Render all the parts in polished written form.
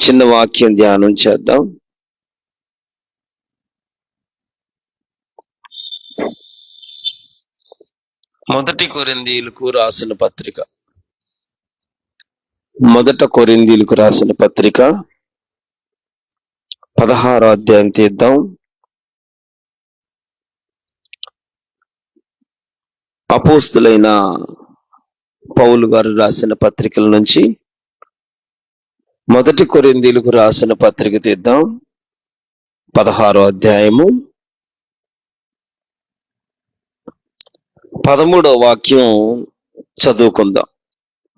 చిన్న వాక్యం ధ్యానం చేద్దాం. మొదటి కొరింథీయులకు రాసిన పత్రిక 16వ అధ్యాయం తీద్దాం. అపోస్తులైన పౌలు గారు రాసిన పత్రికల నుంచి మొదటి కొరింథీయులకు రాసిన పత్రిక తీద్దాం. 16వ అధ్యాయము 13వ వాక్యం చదువుకుందాం.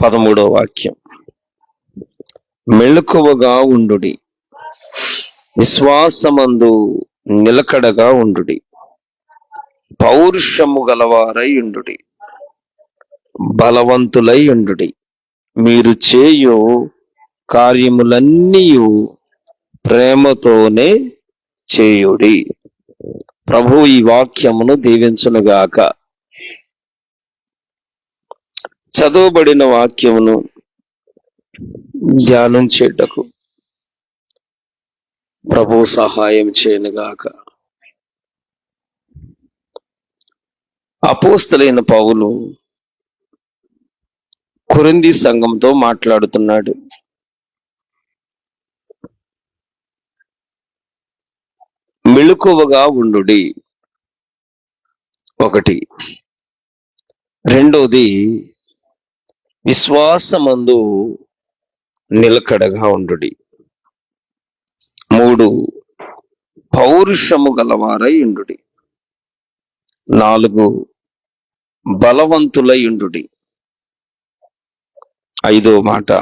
13వ వాక్యం, మెలకువగా ఉండుడి, విశ్వాసమందు నిలకడగా ఉండుడి, పౌరుషము గలవారై ఉండుడి, బలవంతులై ఉండుడి, మీరు చేయు కార్యములన్నీ ప్రేమతోనే చేయుడి. ప్రభు ఈ వాక్యమును దీవించునుగాక. చదవబడిన వాక్యమును ధ్యానం చేయుటకు ప్రభు సహాయం చేయనుగాక. అపోస్తలైన పౌలు కొరింథీ సంఘంతో మాట్లాడుతున్నాడు. మెలకువగా ఉండుడి ఒకటి, రెండోది విశ్వాసమందు నిలకడగా ఉండుడి, 3 పౌరుషము గలవారై ఉండుడి, 4 బలవంతులై ఉండుడి, 5వ మాట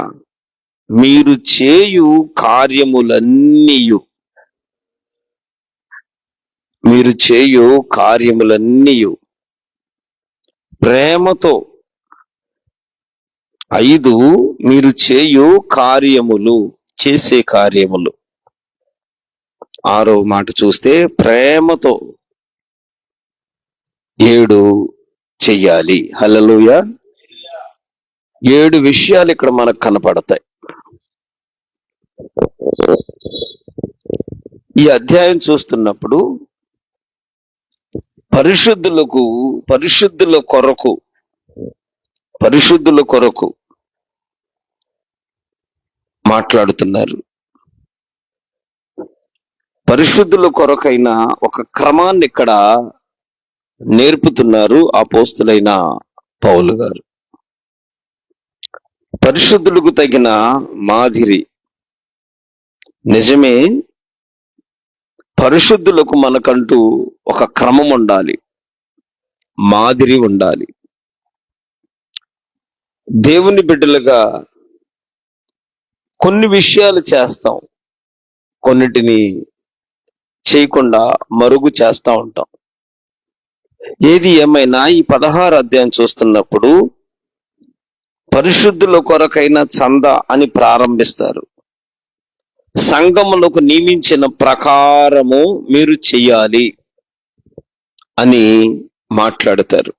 మీరు చేయు కార్యములన్నీయు ప్రేమతో. 5 మీరు చేయు కార్యములు, చేసే కార్యములు. 6వ మాట చూస్తే ప్రేమతో. 7 చెయ్యాలి. హల్లెలూయా. 7 విషయాలు ఇక్కడ మనకు కనపడతాయి. ఈ అధ్యాయం చూస్తున్నప్పుడు పరిశుద్ధుల కొరకు మాట్లాడుతున్నారు. పరిశుద్ధుల కొరకైన ఒక క్రమాన్ని ఇక్కడ నేర్పుతున్నారు అపోస్తలులైన పౌలు గారు. పరిశుద్ధులకు తగిన మాదిరి. నిజమే, పరిశుద్ధులకు మనకంటూ ఒక క్రమం ఉండాలి, మాదిరి ఉండాలి. దేవుని బిడ్డలుగా కొన్ని విషయాలు చేస్తాం, కొన్నిటిని చేయకుండా మరుగు చేస్తూ ఉంటాం. ఏది ఏమైనా ఈ 16వ అధ్యాయం చూస్తున్నప్పుడు పరిశుద్ధుల కొరకైన చంద అని ప్రారంభిస్తారు. సంఘములకు నియమించిన ప్రకారము మీరు చెయ్యాలి అని మాట్లాడతారు.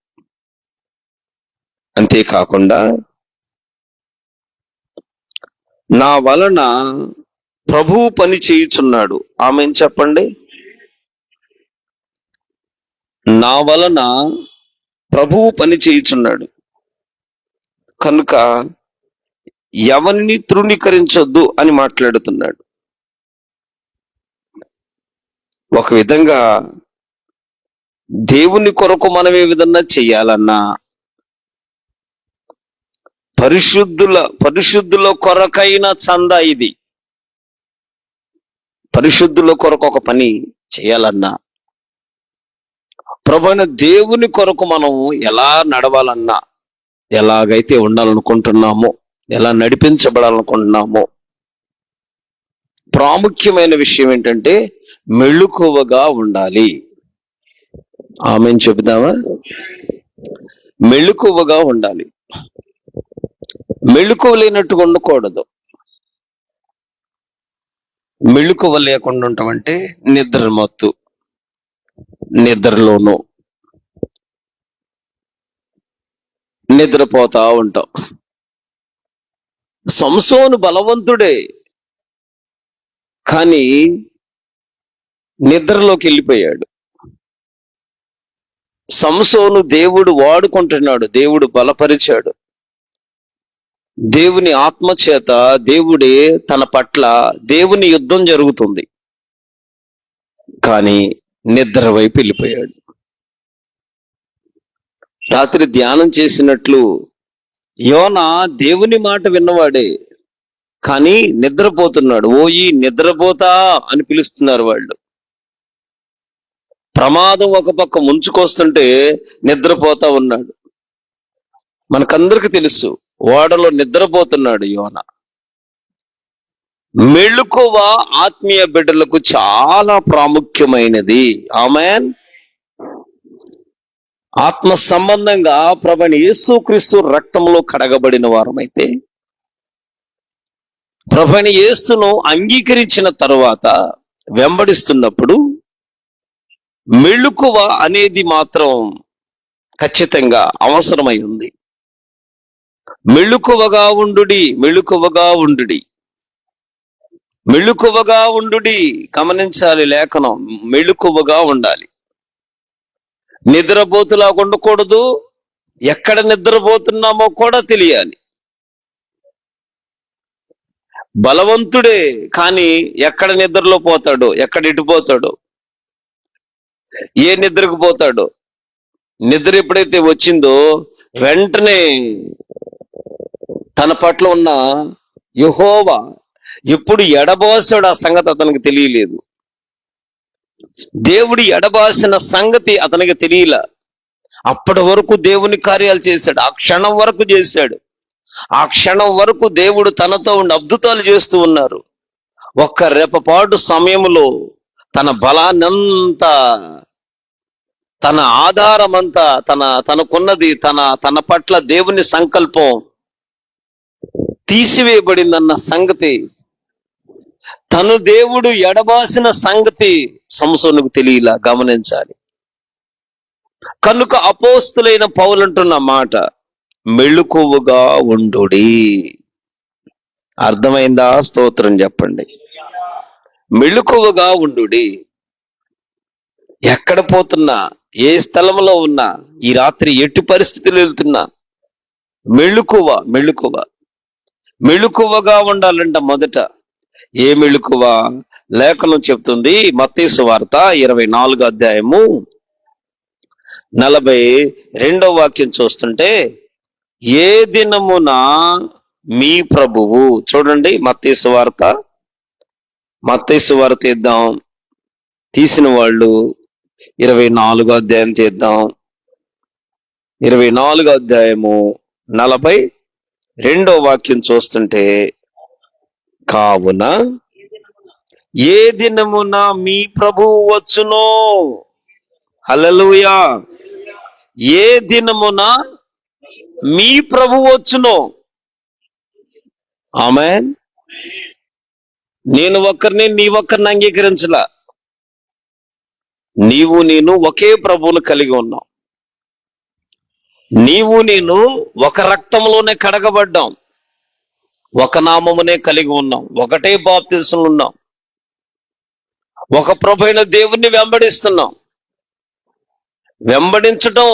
అంతేకాకుండా నా వలన ప్రభువు పని చేయుచున్నాడు. ఆమెన్ చెప్పండి. నా వలన ప్రభువు పని చేయుచున్నాడు కనుక ఎవరిని తృణీకరించొద్దు అని మాట్లాడుతున్నాడు. ఒక విధంగా దేవుని కొరకు మనం ఏ విధంగా చెయ్యాలన్నా పరిశుద్ధుల కొరకైన చంద ఇది. పరిశుద్ధుల కొరకు ఒక పని చేయాలన్నా, ప్రభువైన దేవుని కొరకు మనం ఎలా నడవాలన్నా, ఎలాగైతే ఉండాలనుకుంటున్నామో, ఎలా నడిపించబడాలనుకుంటున్నామో, ప్రాముఖ్యమైన విషయం ఏంటంటే మెలకువగా ఉండాలి. ఆమెన్ చెబుదామా? మెలకువగా ఉండాలి. మెలకువ లేనట్టుగా ఉండకూడదు. మెలకువ లేకుండా ఉంటామంటే నిద్రమత్తు, నిద్రలోనూ నిద్రపోతా ఉంటాం. సంసోను బలవంతుడే, కానీ నిద్రలోకి వెళ్ళిపోయాడు. సంసోను దేవుడు వాడుకుంటున్నాడు, దేవుడు బలపరిచాడు. దేవుని ఆత్మచేత దేవుడే తన పట్ల దేవుని యుద్ధం జరుగుతుంది. కానీ నిద్ర వైపు వెళ్ళిపోయాడు. రాత్రి ధ్యానం చేసినట్లు యోనా దేవుని మాట విన్నవాడే, కానీ నిద్రపోతున్నాడు. ఓయి నిద్రపోతా అని పిలుస్తున్నారు వాళ్ళు. ప్రమాదం ఒక పక్క ముంచుకొస్తుంటే నిద్రపోతా ఉన్నాడు. మనకందరికి తెలుసు, ఓడలో నిద్రపోతున్నాడు యోనా. మెళుకువ ఆత్మీయ బిడ్డలకు చాలా ప్రాముఖ్యమైనది. ఆమేన్. ఆత్మ సంబంధంగా ప్రభువైన యేసుక్రీస్తు రక్తంలో కడగబడిన వారమైతే, ప్రభువైన యేసును అంగీకరించిన తరువాత వెంబడిస్తున్నప్పుడు మెళుకువ అనేది మాత్రం ఖచ్చితంగా అవసరమై ఉంది. మెళుకువగా ఉండుడి, మెళుకువగా ఉండుడి, మెళుకువగా ఉండుడి. గమనించాలి లేఖనం, మెళుకువగా ఉండాలి. నిద్రపోతులాగా ఉండకూడదు. ఎక్కడ నిద్రపోతున్నామో కూడా తెలియాలి. బలవంతుడే, కానీ ఎక్కడ నిద్రలో పోతాడో, ఎక్కడ ఇటుపోతాడో, ఏ నిద్రకు పోతాడో. నిద్ర ఎప్పుడైతే వచ్చిందో వెంటనే తన పట్ల ఉన్న యెహోవా ఎప్పుడు ఎడబాసాడు ఆ సంగతి అతనికి తెలియలేదు. దేవుడు ఎడబాసిన సంగతి అతనికి తెలియలా. అప్పటి వరకు దేవుని కార్యాలు చేశాడు, ఆ క్షణం వరకు చేశాడు. ఆ క్షణం వరకు దేవుడు తనతో ఉండి అద్భుతాలు చేస్తూ ఉన్నారు. ఒక్క రెప్పపాటు సమయంలో తన బలాన్నంతా, తన ఆధారమంతా, తనకున్నది, తన పట్ల దేవుని సంకల్పం తీసివేయబడిందన్న సంగతి, తను దేవుడు ఎడబాసిన సంగతి సంసోనుకు తెలియలా. గమనించాలి. కనుక అపోస్తులైన పౌలంటున్న మాట, మెళుకువగా ఉండుడి. అర్థమైందా? స్తోత్రం చెప్పండి. మెళుకువగా ఉండుడి. ఎక్కడ పోతున్నా, ఏ స్థలంలో ఉన్నా, ఈ రాత్రి ఎట్టి పరిస్థితులు వెళ్తున్నా, మెళుకువ మెళుకువ మెళుకువగా ఉండాలంట. మొదట ఏ మెళుకువ? లేఖనం చెప్తుంది, మత్తయి సువార్త 24వ అధ్యాయము 42వ వాక్యం చూస్తుంటే, ఏ దినమున మీ ప్రభువు, చూడండి మత్తయి సువార్త ఇద్దాం, తీసిన వాళ్ళు 24వ అధ్యాయం తీద్దాం. 24వ అధ్యాయము 42వ వాక్యం చూస్తుంటే, కావున ఏ దినమున మీ ప్రభువు వచ్చునో, హల్లెలూయా, ఏ దినమున మీ ప్రభువు వచ్చునో. ఆమేన్. నేను ఒక్కరిని, నీ ఒక్కరిని అంగీకరించలా. నీవు నేను ఒకే ప్రభువును కలిగి ఉన్నాం. నీవు నేను ఒక రక్తంలోనే కడగబడ్డాం, ఒక నామమునే కలిగి ఉన్నాం, ఒకటే బాప్తిస్మం ఉన్నాం, ఒక ప్రభువైన దేవుణ్ణి వెంబడిస్తున్నాం. వెంబడించటం,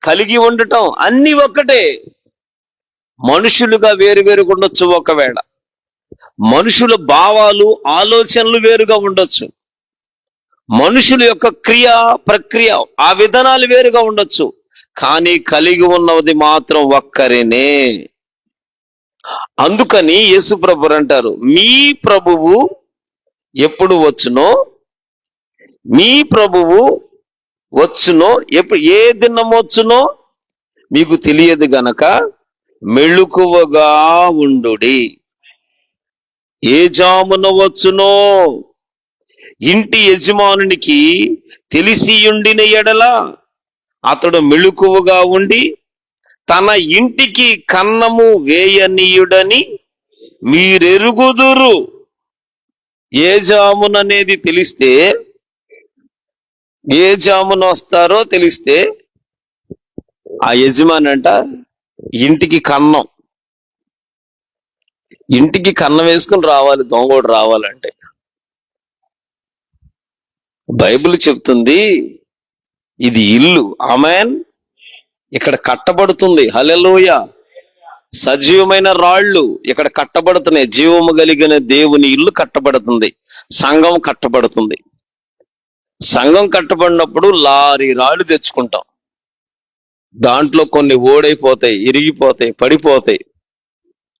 కలిగి ఉండటం అన్ని ఒక్కటే. మనుషులుగా వేరువేరుగా ఉండొచ్చు, ఒకవేళ మనుషుల భావాలు, ఆలోచనలు వేరుగా ఉండొచ్చు, మనుషుల యొక్క క్రియ ప్రక్రియ, ఆ విధానాలు వేరుగా ఉండొచ్చు, కానీ కలిగి ఉన్నది మాత్రం ఒక్కరేనే. అందుకని యేసు ప్రభువు అంటారు, మీ ప్రభువు ఎప్పుడు వచ్చునో, మీ ప్రభువు వచ్చునో, ఏ దినం వచ్చునో మీకు తెలియదు గనక మెళుకువగా ఉండుడి. ఏ జామున వచ్చునో ఇంటి యజమానునికి తెలిసియుండిన ఎడల అతడు మెళుకువగా ఉండి తన ఇంటికి కన్నము వేయనీయుడని మీరెరుగుదురు. ఏ జాముననేది తెలిస్తే, ఏ జామున వస్తారో తెలిస్తే, ఆ యజమాని అంట ఇంటికి కన్నం వేసుకుని రావాలి, దొంగోడు రావాలంటే. బైబిల్ చెప్తుంది ఇది ఇల్లు. ఆమేన్. ఇక్కడ కట్టబడుతుంది. హల్లెలూయా. సజీవమైన రాళ్ళు ఇక్కడ కట్టబడుతున్నాయి. జీవము కలిగిన దేవుని ఇల్లు కట్టబడుతుంది. సంఘం కట్టబడుతుంది. సంఘం కట్టబడినప్పుడు లారీ రాళ్ళు తెచ్చుకుంటాం. దాంట్లో కొన్ని ఓడైపోతాయి, ఇరిగిపోతాయి, పడిపోతాయి.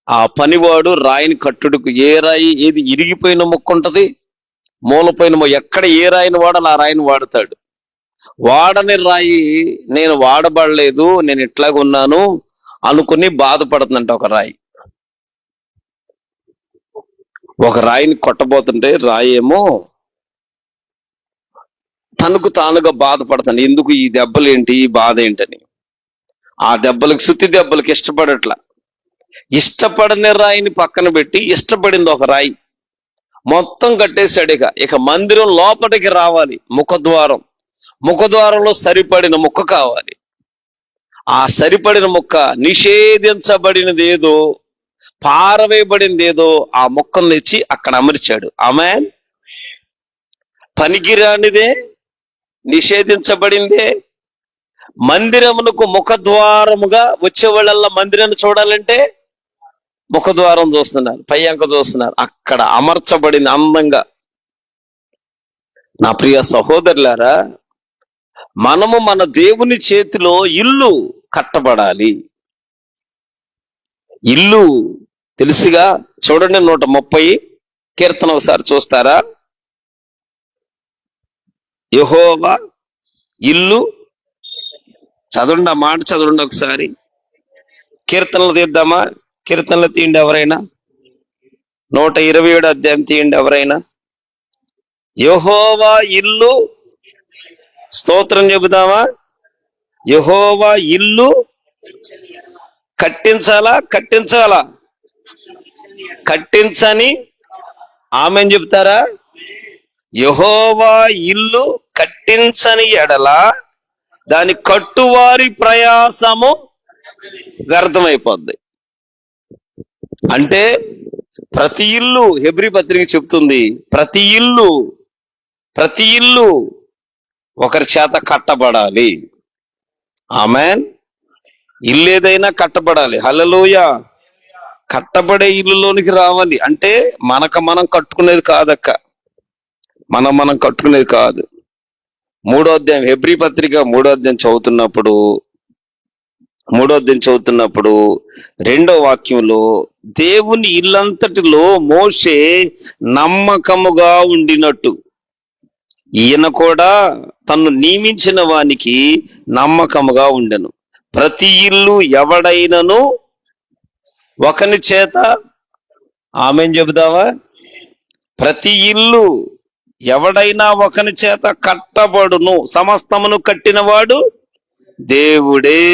ఆ పనివాడు రాయిని కట్టుడుకు ఏ రాయి ఏది ఇరిగిపోయిన ముక్క ఉంటది, మూలపోయిన ఎక్కడ ఏ రాయిని వాడాలి ఆ రాయిని వాడతాడు. వాడని రాయి నేను వాడబడలేదు, నేను ఇట్లాగున్నాను అనుకుని బాధపడుతుందంట ఒక రాయి. ఒక రాయిని కొట్టబోతుంటే రాయి ఏమో తనకు తానుగా బాధపడతాను, ఎందుకు ఈ దెబ్బలేంటి, ఈ బాధ ఏంటని. ఆ దెబ్బలకు సుత్తి దెబ్బలకు ఇష్టపడట్లా. ఇష్టపడని రాయిని పక్కన పెట్టి ఇష్టపడింది ఒక రాయి. మొత్తం కట్టేశాడు. ఇక మందిరం లోపలికి రావాలి. ముఖద్వారంలో సరిపడిన ముక్క కావాలి. ఆ సరిపడిన ముక్క నిషేధించబడినది ఏదో, పారవేయబడింది ఏదో ఆ ముక్కను తెచ్చి అక్కడ అమర్చాడు. ఆమేన్. పనికిరానిదే, నిషేధించబడిందే మందిరమునకు ముఖద్వారముగా వచ్చేవాళ్ళల్లా మందిరాన్ని చూడాలంటే ముఖద్వారం చూస్తున్నారు, పై అంక చూస్తున్నారు. అక్కడ అమర్చబడింది అందంగా. నా ప్రియ సహోదరులారా, మనము మన దేవుని చేతిలో ఇల్లు కట్టబడాలి. ఇల్లు తెలుసుగా. చూడండి 130 కీర్తన ఒకసారి చూస్తారా? యెహోవా ఇల్లు, చదవండి, ఆ మాట చదవండి ఒకసారి. కీర్తనలు తీద్దామా? కీర్తనలు తీయండి ఎవరైనా. 127 అధ్యాయం తీయండి ఎవరైనా. యెహోవా ఇల్లు, స్తోత్రం చెబుదామా? యెహోవా ఇల్లు కట్టించాలా? కట్టించని ఆమేన్ చెప్తారా? యెహోవా ఇల్లు కట్టించని ఎడల దాని కట్టువారి ప్రయాసము వ్యర్థమైపోద్ది. అంటే ప్రతి ఇల్లు, హెబ్రీ పత్రిక చెప్తుంది, ప్రతి ఇల్లు ఒకరి చేత కట్టబడాలి. ఆమేన్. ఇల్లు ఏదైనా కట్టబడాలి. హల్లెలూయా. కట్టబడే ఇల్లులోనికి రావాలి. అంటే మనం కట్టుకునేది కాదక్క, మనం కట్టుకునేది కాదు. 3వ అధ్యాయం, హెబ్రీ పత్రిక 3వ అధ్యాయం చదువుతున్నప్పుడు 2వ వాక్యంలో దేవుని ఇల్లంతటిలో మోషే నమ్మకముగా ఉండినట్టు ఈయన కూడా తను నియమించిన వానికి నమ్మకముగా ఉండెను. ప్రతి ఇల్లు ఎవడైనను ఒకని చేత, ఆమేన్ చెబుదావా? ప్రతి ఇల్లు ఎవడైనా ఒకని చేత కట్టబడును. సమస్తమును కట్టినవాడు దేవుడే.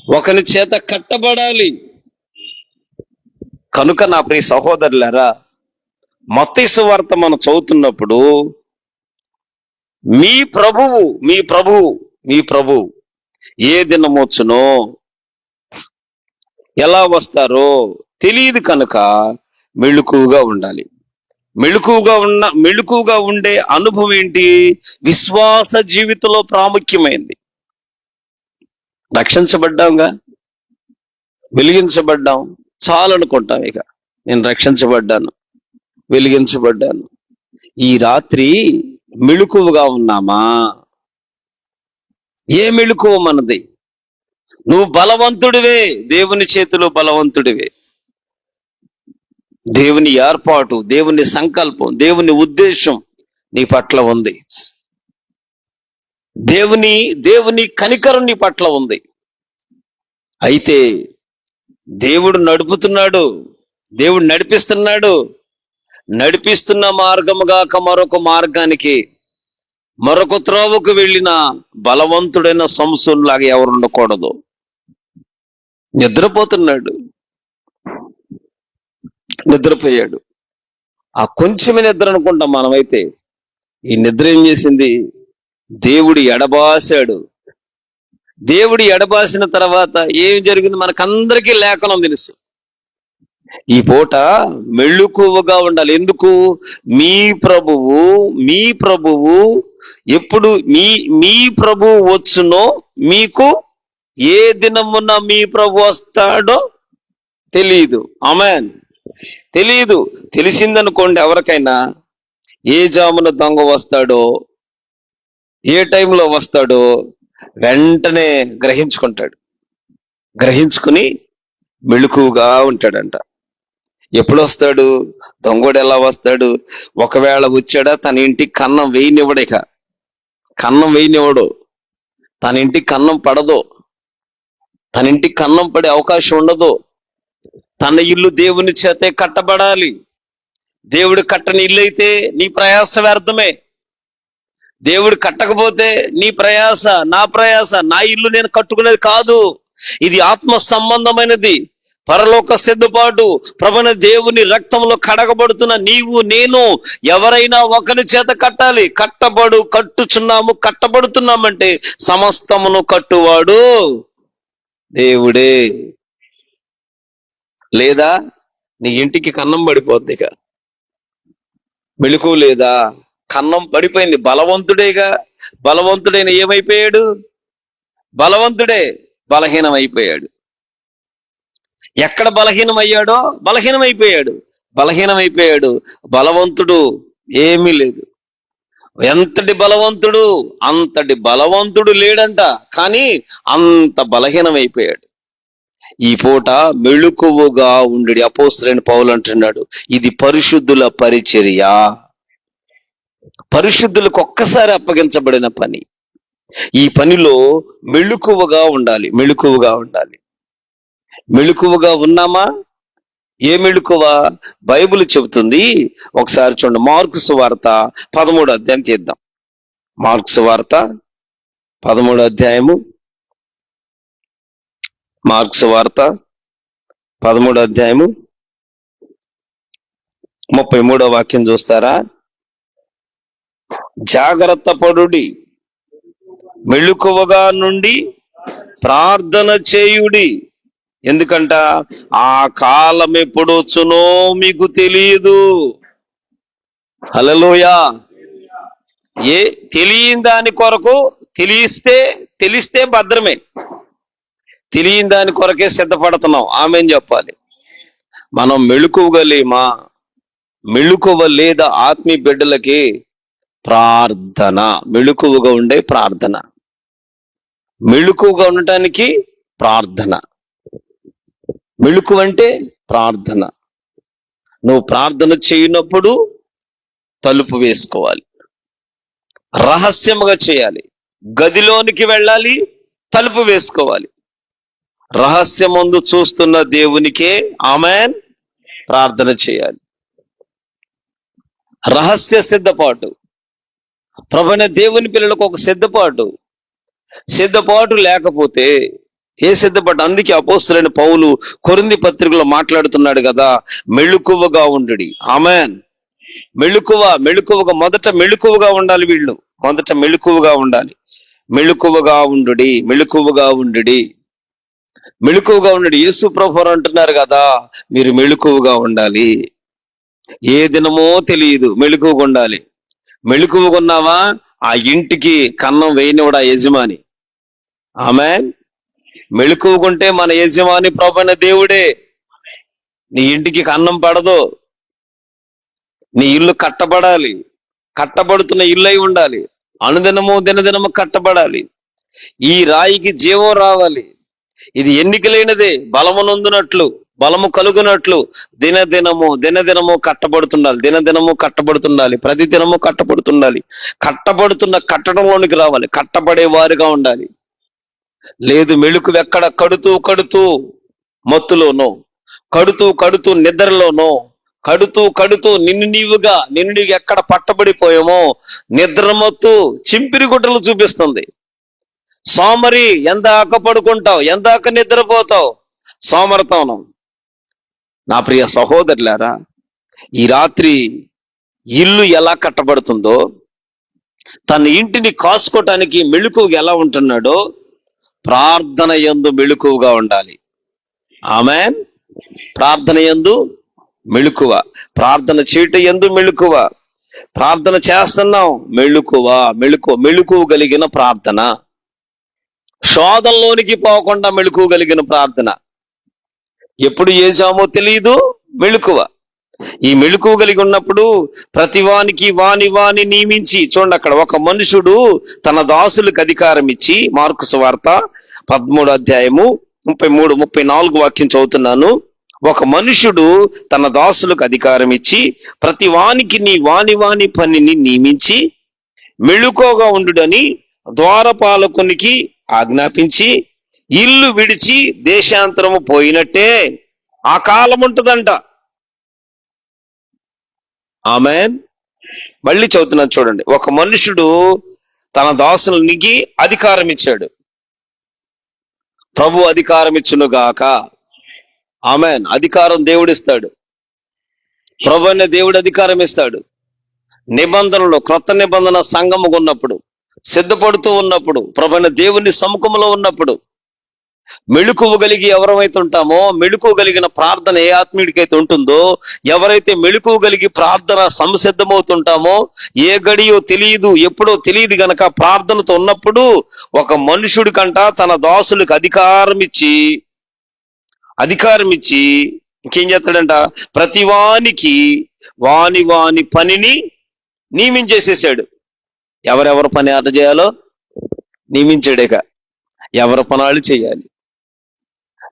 ఒకని చేత కట్టబడాలి. కనుక నా ప్రియ సహోదరులారా, మత్తయి సువార్త మనం చదువుతున్నప్పుడు మీ ప్రభువు ఏ దినమొచ్చునో ఎలా వస్తారో తెలియదు కనుక మెళుకువగా ఉండాలి. మెళుకువగా ఉండే అనుభవం ఏంటి? విశ్వాస జీవితంలో ప్రాముఖ్యమైంది. రక్షించబడ్డాంగా, వెలిగించబడ్డాం, చాలు అనుకుంటాం. ఇక నేను రక్షించబడ్డాను, వెలిగించబడ్డాను. ఈ రాత్రి మెళుకువగా ఉన్నామా? ఏ మెళుకువ మనది? నువ్వు బలవంతుడివే, దేవుని చేతిలో బలవంతుడివే. దేవుని ఏర్పాటు, దేవుని సంకల్పం, దేవుని ఉద్దేశం నీ పట్ల ఉంది. దేవుని కనికరం నీ పట్ల ఉంది. అయితే దేవుడు నడుపుతున్నాడు, దేవుడు నడిపిస్తున్నాడు. నడిపిస్తున్న మార్గము గాక మరొక మార్గానికి, మరొక త్రోవకు వెళ్ళిన బలవంతుడైన సంసోను లాగా ఎవరు ఉండకూడదు. నిద్రపోయాడు. ఆ కొంచెమే నిద్ర అనుకుంటాం మనమైతే. ఈ నిద్ర ఏం చేసింది? దేవుడు ఎడబాసాడు. దేవుడు ఎడబాసిన తర్వాత ఏం జరిగింది మనకందరికీ లేఖనం తెలుసు. ఈ పూట మెళుకువగా ఉండాలి. ఎందుకు? మీ ప్రభువు ఎప్పుడు మీ ప్రభువు వచ్చునో, మీకు ఏ దినమున మీ ప్రభు వస్తాడో తెలియదు. ఆమేన్. తెలియదు. తెలిసిందనుకోండి ఎవరికైనా, ఏ జామున దొంగ వస్తాడో, ఏ టైంలో వస్తాడో వెంటనే గ్రహించుకుంటాడు. గ్రహించుకుని మెళుకువగా ఉంటాడంట. ఎప్పుడు వస్తాడు? దొంగోడు ఎలా వస్తాడు? ఒకవేళ వచ్చాడా, తన ఇంటికి కన్నం వేయనివ్వడు. ఇక కన్నం వేయనివ్వడు. తన ఇంటికి కన్నం పడదు. తన ఇంటికి కన్నం పడే అవకాశం ఉండదు. తన ఇల్లు దేవుని చేతే కట్టబడాలి. దేవుడు కట్టని ఇల్లు అయితే నీ ప్రయాస వ్యర్థమే. దేవుడు కట్టకపోతే నీ ప్రయాస, నా ప్రయాస. నా ఇల్లు నేను కట్టుకునేది కాదు. ఇది ఆత్మ సంబంధమైనది, పరలోక సిద్ధపాటు. ప్రభువైన దేవుని రక్తంలో కడగబడుతున్న నీవు నేను ఎవరైనా ఒకరి చేత కట్టాలి. కట్టబడుతున్నామంటే సమస్తమును కట్టువాడు దేవుడే. లేదా నీ ఇంటికి కన్నం పడిపోద్ది. ఇక మెళుకు లేదా, కన్నం పడిపోయింది. బలవంతుడేగా. బలవంతుడైన ఏమైపోయాడు? బలవంతుడే బలహీనమైపోయాడు. ఎక్కడ బలహీనమయ్యాడో బలహీనమైపోయాడు. బలవంతుడు ఏమీ లేదు. ఎంతటి బలవంతుడు, అంతటి బలవంతుడు లేడంట. కానీ అంత బలహీనమైపోయాడు. ఈ పూట మెళుకువగా ఉండి అపోస్తలుడైన పౌలు అంటున్నాడు, ఇది పరిశుద్ధుల పరిచర్య. పరిశుద్ధులకు ఒక్కసారి అప్పగించబడిన పని. ఈ పనిలో మెళుకువగా ఉండాలి. మెళుకువగా ఉన్నామా? ఏ మెళుకువ? బైబిల్ చెబుతుంది. ఒకసారి చూడండి, మార్కు సువార్త 13వ అధ్యాయం తీద్దాం. మార్కు సువార్త 13వ అధ్యాయము. మార్కు సువార్త 13వ అధ్యాయము 33వ వాక్యం చూస్తారా? జాగ్రత్త పడుడి, మెళుకువగా నుండి ప్రార్థన చేయుడి. ఎందుకంట? ఆ కాలం ఎప్పుడు వచ్చునో మీకు తెలియదు. హల్లెలూయా. తెలియని దాని కొరకు తెలిస్తే భద్రమే. తెలియని దాని కొరకే సిద్ధపడుతున్నాం. ఆమేన్ చెప్పాలి. మనం మెళుకువగలేమా? మెళుకువ లేదా ఆత్మీయ బిడ్డలకి ప్రార్థన. మెళుకువగా ఉండే ప్రార్థన. మెళుకువగా ఉండటానికి ప్రార్థన. మెళుకువ అంటే ప్రార్థన. నువ్వు ప్రార్థన చేయనప్పుడు తలుపు వేసుకోవాలి. రహస్యముగా చేయాలి. గదిలోనికి వెళ్ళాలి, తలుపు వేసుకోవాలి. రహస్యమందు చూస్తున్న దేవునికే ఆమేన్ ప్రార్థన చేయాలి. రహస్య సిద్ధపాటు. ప్రభువైన దేవుని పిల్లలకు ఒక సిద్ధపాటు లేకపోతే ఏ సిద్ధపాటు? అందుకే అపోస్తలుడైన పౌలు కొరింథీ పత్రికలో మాట్లాడుతున్నాడు కదా, మెళుకువగా ఉండుడి. ఆమేన్. మెళుకువగా మొదట మెళుకువగా ఉండాలి. వీళ్ళు మొదట మెళుకువగా ఉండాలి. మెళుకువగా ఉండుడి. యేసు ప్రభువారు అంటున్నారు కదా, మీరు మెళుకువగా ఉండాలి. ఏ దినమో తెలియదు, మెళుకువగా ఉండాలి. మెళుకువగా ఉన్నావా? ఆ ఇంటికి కన్నం వేయనివాడు ఆ యజమాని. ఆమేన్. మెళుకువకుంటే మన యజమాని ప్రభువైన దేవుడే. నీ ఇంటికి కన్నం పడదు. నీ ఇల్లు కట్టబడాలి. కట్టబడుతున్న ఇల్లు అయి ఉండాలి. దినదినము కట్టబడాలి. ఈ రాయికి జీవం రావాలి. ఇది ఎన్నికలైనదే. బలము కలుగునట్లు దినదినము కట్టబడుతుండాలి. ప్రతి దినము కట్టబడుతుండాలి. కట్టడంలోనికి రావాలి. కట్టబడే వారుగా ఉండాలి. లేదు మెళుకు ఎక్కడ? కడుతూ మత్తులోనో, కడుతూ నిద్రలోనో, కడుతూ నిన్ను నీవు ఎక్కడ పట్టబడిపోయామో నిద్రమత్తు చింపిరి గుడ్డలు చూపిస్తుంది. సోమరి, ఎందాక పడుకుంటావు, ఎందాక నిద్రపోతావు. సోమరతనం. నా ప్రియ సహోదరులారా, ఈ రాత్రి ఇల్లు ఎలా కట్టబడుతుందో, తన ఇంటిని కాసుకోవటానికి మెళుకువగా ఎలా ఉంటున్నాడో, ప్రార్థన యందు మెళుకువగా ఉండాలి. ఆమేన్. ప్రార్థన యందు మెళుకువ, ప్రార్థన చేయట యందు మెళుకువ, ప్రార్థన చేస్తున్నాం మెళుకువ కలిగిన ప్రార్థన, శోధంలోనికి పోకుండా మెళుకువ కలిగిన ప్రార్థన. ఎప్పుడు చేసామో తెలియదు, మెళుకువ. ఈ మెళుకువ కలిగి ఉన్నప్పుడు ప్రతివానికి వాని నియమించి, చూడండి అక్కడ ఒక మనుషుడు తన దాసులకు అధికారం ఇచ్చి, మార్కు సువార్త 13వ అధ్యాయము 33-34 వాక్యం చదువుతున్నాను. ఒక మనుషుడు తన దాసులకు అధికారం ఇచ్చి ప్రతివానికి వాని పనిని నియమించి మెళుకోగా ఉండుడని ద్వారపాలకునికి ఆజ్ఞాపించి ఇల్లు విడిచి దేశాంతరము పోయినట్టే ఆ కాలం ఉంటుందంట. ఆమేన్. మళ్ళీ చదువుతున్నాను చూడండి. ఒక మనుషుడు తన దాసునికి అధికారం ఇచ్చాడు. ప్రభు అధికారం ఇచ్చునుగాక. ఆమేన్. అధికారం దేవుడిస్తాడు. ప్రభు అనే దేవుడు అధికారం ఇస్తాడు. నిబంధనలు, క్రొత్త నిబంధన సంఘముగా ఉన్నప్పుడు, సిద్ధపడుతూ ఉన్నప్పుడు, ప్రభు అనే దేవుని సముఖంలో ఉన్నప్పుడు మెళుకువ కలిగి ఎవరైతే ఉంటామో, మెళుకువ కలిగిన ప్రార్థన ఏ ఆత్మీయుడికైతే ఉంటుందో, ఎవరైతే మెళుకువ కలిగి ప్రార్థన సంసిద్ధమవుతుంటామో, ఏ గడియో తెలియదు, ఎప్పుడో తెలియదు గనక ప్రార్థనతో ఉన్నప్పుడు ఒక మనుషుడి కంట తన దాసులకు అధికారం ఇచ్చి ఇంకేం చేస్తాడంట, ప్రతివానికి వాని పనిని నియమించేసేసాడు. ఎవరెవరి పని ఆట చేయాలో నియమించాడేక. ఎవరి పనాలు చేయాలి.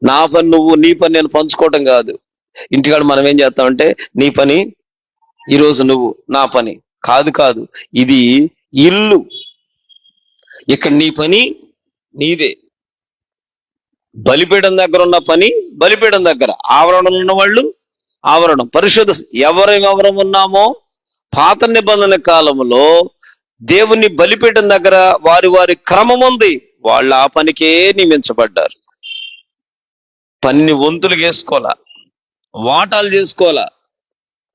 నా పని నువ్వు, నీ పని నేను పంచుకోవటం కాదు. ఇంటికాడ మనం ఏం చేస్తామంటే, నీ పని ఈరోజు నువ్వు, నా పని కాదు. ఇది ఇల్లు. ఇక్కడ నీ పని నీదే. బలిపీఠం దగ్గర ఉన్న పని బలిపీఠం దగ్గర, ఆవరణలో ఉన్న వాళ్ళు ఆవరణం, పరిశుద్ధ ఎవరెవరం ఉన్నామో పాత నిబంధన కాలంలో దేవుని బలిపీఠం దగ్గర వారి క్రమం ఉంది. వాళ్ళు ఆ పనికే నియమించబడ్డారు. పన్ని వంతులు వేసుకోవాలా, వాటాలు చేసుకోవాలా.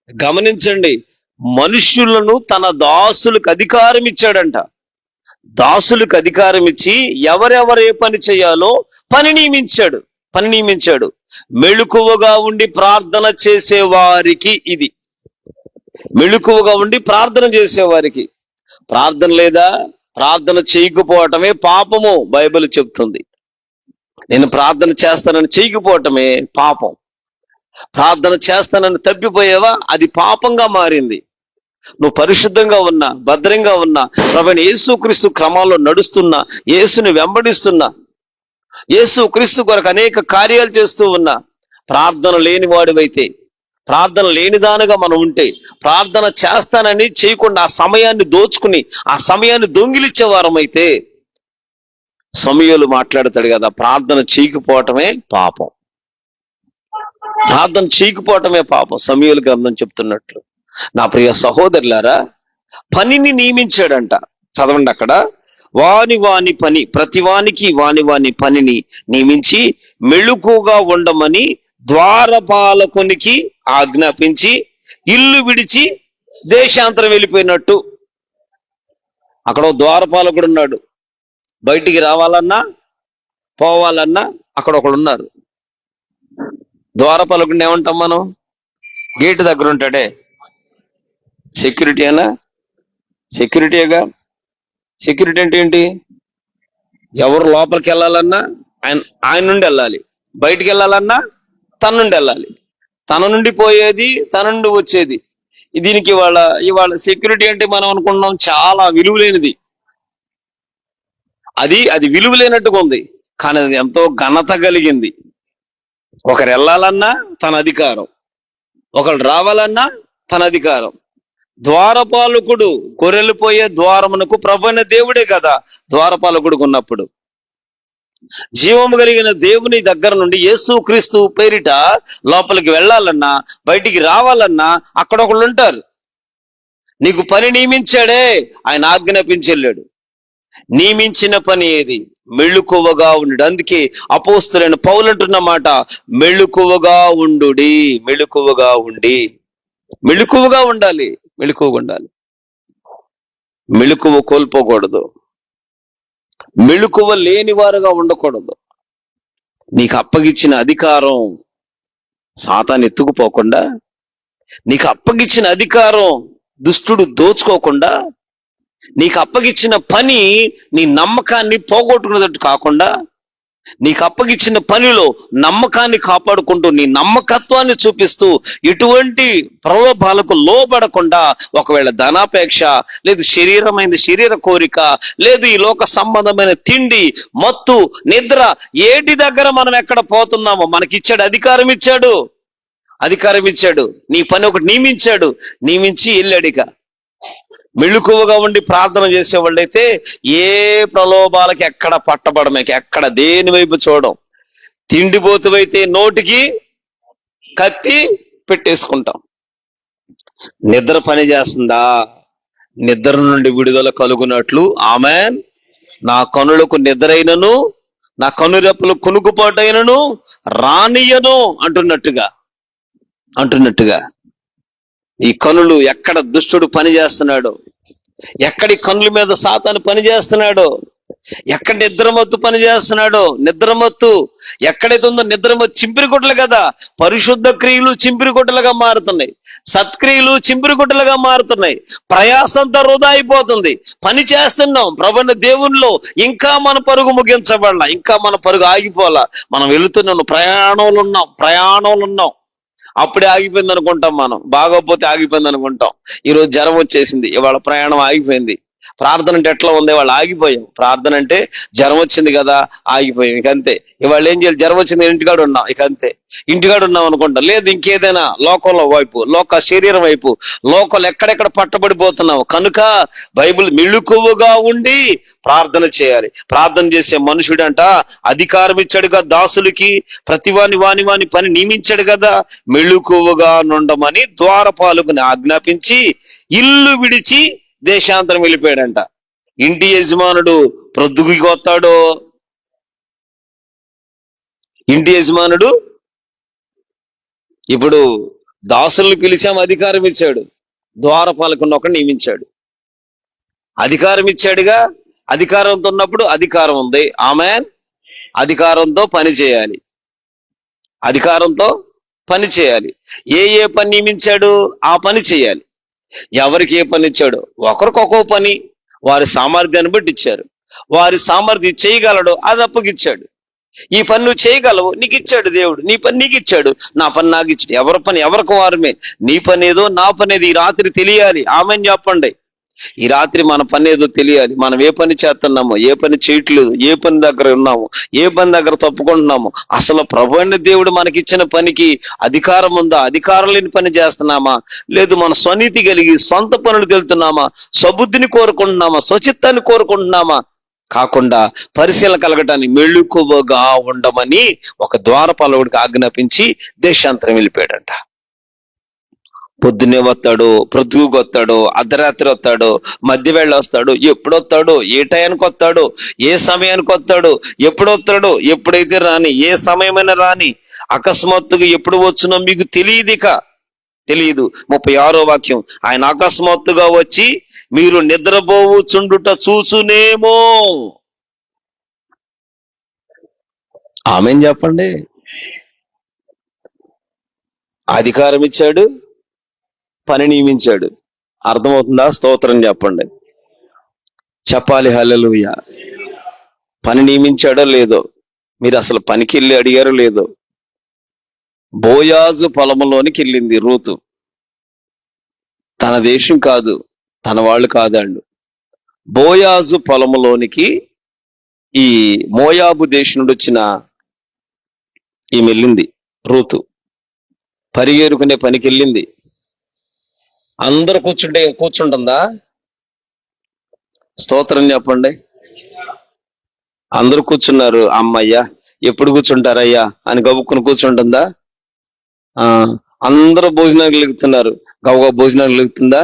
గమనించండి, మనుష్యులను తన దాసులకు అధికారం ఇచ్చాడంట. దాసులకు అధికారం ఇచ్చి ఎవరెవరు ఏ పని చేయాలో పని నియమించాడు. మెళుకువగా ఉండి ప్రార్థన చేసేవారికి ఇది. మెళుకువగా ఉండి ప్రార్థన చేసేవారికి. ప్రార్థన లేదా, ప్రార్థన చేయకపోవటమే పాపము బైబిల్ చెప్తుంది. నేను ప్రార్థన చేస్తానని చేయకపోవటమే పాపం. ప్రార్థన చేస్తానని తప్పిపోయేవా, అది పాపంగా మారింది. నువ్వు పరిశుద్ధంగా ఉన్నా, భద్రంగా ఉన్నా, ప్రభువైన యేసుక్రీస్తు క్రమాల్లో నడుస్తున్నా, యేసుని వెంబడిస్తున్నా, యేసుక్రీస్తు కొరకు అనేక కార్యాలు చేస్తూ ఉన్నా, ప్రార్థన లేని వాడివైతే, ప్రార్థన లేనిదానిగా మనం ఉంటే, ప్రార్థన చేస్తానని చేయకుండా ఆ సమయాన్ని దోచుకుని ఆ సమయాన్ని దొంగిలిచ్చే వారమైతే, సమూయేలు మాట్లాడతాడు కదా, ప్రార్థన చేయకపోవటమే పాపం. ప్రార్థన చేయకపోవటమే పాపం. సమూయేలు గ్రంథం చెప్తున్నట్లు. నా ప్రియ సహోదరులారా, పనిని నియమించాడంట. చదవండి అక్కడ. వాని పని, ప్రతివానికి వాని పనిని నియమించి మెళుకుగా ఉండమని ద్వారపాలకునికి ఆజ్ఞాపించి ఇల్లు విడిచి దేశాంతరం వెళ్ళిపోయినట్టు. అక్కడ ద్వారపాలకుడు ఉన్నాడు. బయటికి రావాలన్నా పోవాలన్నా అక్కడ ఒకడు ఉన్నారు. ద్వారపాలకుడిని ఏమంటాం మనం? గేటు దగ్గర ఉంటాడే సెక్యూరిటీ అనా? సెక్యూరిటీగా. సెక్యూరిటీ అంటే ఏంటి? ఎవరు లోపలికి వెళ్ళాలన్నా ఆయన నుండి వెళ్ళాలి, బయటికి వెళ్ళాలన్నా తన నుండి వెళ్ళాలి. తన నుండి పోయేది, తన నుండి వచ్చేది. దీనికి ఇవాళ సెక్యూరిటీ అంటే మనం అనుకుంటున్నాం చాలా విలువలేనిది. అది విలువలేనట్టుగా ఉంది, కానీ అది ఎంతో ఘనత కలిగింది. ఒకరు వెళ్ళాలన్నా తన అధికారం, ఒకరు రావాలన్నా తన అధికారం. ద్వారపాలకుడు, గొర్రెలు పోయే ద్వారమునకు ప్రభువైన దేవుడే కదా ద్వారపాలకుడుకు ఉన్నప్పుడు. జీవము కలిగిన దేవుని దగ్గర నుండి యేసుక్రీస్తు పేరిట లోపలికి వెళ్ళాలన్నా బయటికి రావాలన్నా అక్కడ ఒకళ్ళు ఉంటారు. నీకు పని నియమించాడే, ఆయన ఆజ్ఞాపించి వెళ్ళాడు. నియమించిన పని ఏది? మెళుకువగా ఉండు. అందుకే అపోస్తలుడైన పౌలు అంటున్న మాట, మెళుకువగా ఉండుడి. మెళుకువగా ఉండాలి. మెళుకువ కోల్పోకూడదు. మెళుకువ లేని వారుగా ఉండకూడదు. నీకు అప్పగిచ్చిన అధికారం సాతాను ఎత్తుకుపోకుండా, నీకు అప్పగిచ్చిన అధికారం దుష్టుడు దోచుకోకుండా, నీకు అప్పగిచ్చిన పని నీ నమ్మకాన్ని పోగొట్టుకున్నట్టు కాకుండా, నీకు అప్పగిచ్చిన పనిలో నమ్మకాన్ని కాపాడుకుంటూ నీ నమ్మకత్వాన్ని చూపిస్తూ ఎటువంటి ప్రలోభాలకు లోబడకుండా, ఒకవేళ ధనాపేక్ష లేదు, శరీరమైన శరీర కోరిక లేదు, ఈ లోక సంబంధమైన తిండి, మత్తు, నిద్ర, ఏటి దగ్గర మనం ఎక్కడ పోతున్నామో మనకిచ్చాడు, అధికారం ఇచ్చాడు, నీ పని ఒకటి నియమించి వెళ్ళాడిక. మెళుకువగా ఉండి ప్రార్థన చేసేవాళ్ళైతే ఏ ప్రలోభాలకి ఎక్కడ పట్టబడమేకి, ఎక్కడ దేని వైపు చూడం. తిండిపోతువైతే నోటికి కత్తి పెట్టేసుకుంటాం. నిద్ర పని చేస్తుందా? నిద్ర నుండి విడుదల కలుగునట్లు ఆమెన్. నా కనులకు నిద్రైనను నా కనురెప్పలు కునుకుపాటైనను రానియను అంటున్నట్టుగా ఈ కనులు ఎక్కడ దుష్టుడు పని చేస్తున్నాడో, ఎక్కడి కనుల మీద సాతాను పని చేస్తున్నాడో, ఎక్కడ నిద్రమత్తు పని చేస్తున్నాడో, నిద్రమత్తు ఎక్కడైతే ఉందో నిద్రమత్తు చింపిరిగుడ్డలు కదా. పరిశుద్ధ క్రియలు చింపిరిగుడ్డలుగా మారుతున్నాయి, సత్క్రియలు చింపిరిగుడ్డలుగా మారుతున్నాయి. ప్రయాసంతా వృధా అయిపోతుంది. పని చేస్తున్నాం ప్రభువుని దేవునిలో, ఇంకా మన పరుగు ముగించబడాల, ఇంకా మన పరుగు ఆగిపోలా. మనం వెళుతున్నాం, ప్రయాణంలో ఉన్నాం. అప్పుడే ఆగిపోయింది అనుకుంటాం, మనం బాగోపోతే ఆగిపోయింది అనుకుంటాం. ఈరోజు జ్వరం వచ్చేసింది, ఇవాళ ప్రయాణం ఆగిపోయింది. ప్రార్థన అంటే ఎట్లా ఉంది, వాళ్ళు ఆగిపోయాం. ప్రార్థన అంటే జ్వరం వచ్చింది కదా, ఆగిపోయాం, ఇక అంతే. ఇవాళ ఏం చేయాలి, జ్వరం వచ్చింది, ఇంటికాడ ఉన్నాం, ఇక అంతే. ఇంటికాడ ఉన్నాం అనుకుంటాం. లేదు, ఇంకేదైనా లోకంలో వైపు, శరీరం వైపు, లోకంలో ఎక్కడెక్కడ పట్టబడిపోతున్నావు. కనుక బైబిల్ మెళుకువగా ఉండి ప్రార్థన చేయాలి. ప్రార్థన చేసే మనుషుడంట అధికారం ఇచ్చాడుగా దాసులకి, ప్రతివాని వాని పని నియమించాడు కదా. మెళుకువగా నుండమని ద్వారపాలకుని ఆజ్ఞాపించి ఇల్లు విడిచి దేశాంతరం వెళ్ళిపోయాడంట. ఇంటి యజమానుడు ప్రొద్దుకి వస్తాడో, ఇప్పుడు దాసులను పిలిచాం, అధికారం ఇచ్చాడు, ద్వారపాలకుని ఒకటి నియమించాడు. అధికారం ఇచ్చాడుగా, అధికారంతో ఉన్నప్పుడు అధికారం ఉంది ఆమెన్. అధికారంతో పని చేయాలి, ఏ పని నియమించాడు ఆ పని చేయాలి. ఎవరికి ఏ పని ఇచ్చాడు, ఒకరికి ఒక్కో పని వారి సామర్థ్యాన్ని బట్టి ఇచ్చారు. వారి సామర్థ్యం చేయగలడు, అది అప్పగిచ్చాడు. ఈ పని నువ్వు చేయగలవు, నీకు ఇచ్చాడు దేవుడు. నీ పని నీకు ఇచ్చాడు, నా పని నాకు ఇచ్చాడు. ఎవరి పని ఎవరికి వారమే. నీ పని ఏదో నా పని ఏదో ఈ రాత్రి తెలియాలి. ఆమెన్ చెప్పండి. ఈ రాత్రి మన పని ఏదో తెలియాలి. మనం ఏ పని చేస్తున్నామో, ఏ పని చేయట్లేదు, ఏ పని దగ్గర ఉన్నాము, ఏ పని దగ్గర తప్పుకుంటున్నాము. అసలు ప్రభువైన దేవుడు మనకిచ్చిన పనికి అధికారం ఉందా? అధికారం లేని పని చేస్తున్నామా? లేదు మన స్వనీతి కలిగి సొంత పనులు తెలుతున్నామా? స్వబుద్ధిని కోరుకుంటున్నామా? స్వచిత్తాన్ని కోరుకుంటున్నామా? కాకుండా పరిశీలన కలగటానికి మెళుకువగా ఉండమని ఒక ద్వారపాలకుడికి ఆజ్ఞాపించి దేశాంతరం వెళ్ళిపోయాడంట. పొద్దున్నే వస్తాడు, ప్రొద్దుకు వస్తాడు, అర్ధరాత్రి వస్తాడు, మధ్యవేళ వస్తాడు, ఎప్పుడు వస్తాడు, ఏ టయానికి వస్తాడు, ఏ సమయానికి వస్తాడు, ఎప్పుడు వస్తాడు, ఎప్పుడైతే రాని, ఏ సమయమైనా రాని, అకస్మాత్తుగా ఎప్పుడు వచ్చునో మీకు తెలియదు. 36వ వాక్యం, ఆయన అకస్మాత్తుగా వచ్చి మీరు నిద్రపోవుచుండుట చూసునేమో. ఆమెన్ చెప్పండి. అధికారం ఇచ్చాడు, పని నియమించాడు. అర్థమవుతుందా? స్తోత్రం చెప్పండి, చెప్పాలి హల్లెలూయా. పని నియమించాడో లేదో, మీరు అసలు పనికి వెళ్ళి అడిగారో లేదో. బోయాజు పొలంలోనికి వెళ్ళింది రూతు. తన దేశం కాదు, తన వాళ్ళు కాదాళ్ళు. బోయాజు పొలంలోనికి ఈ మోయాబు దేశం నుండి వచ్చిన ఈమె వెళ్ళింది రూతు. పరిగేరుకునే పనికి వెళ్ళింది. అందరూ కూర్చుంటుందా? స్తోత్రం చెప్పండి. అందరూ కూర్చున్నారు. అమ్మయ్యా ఎప్పుడు కూర్చుంటారయ్యా అని గబుక్కుని కూర్చుంటుందా? అందరూ భోజనానికి లెగుతున్నారు, గబగబా భోజనానికి లెగుతుందా?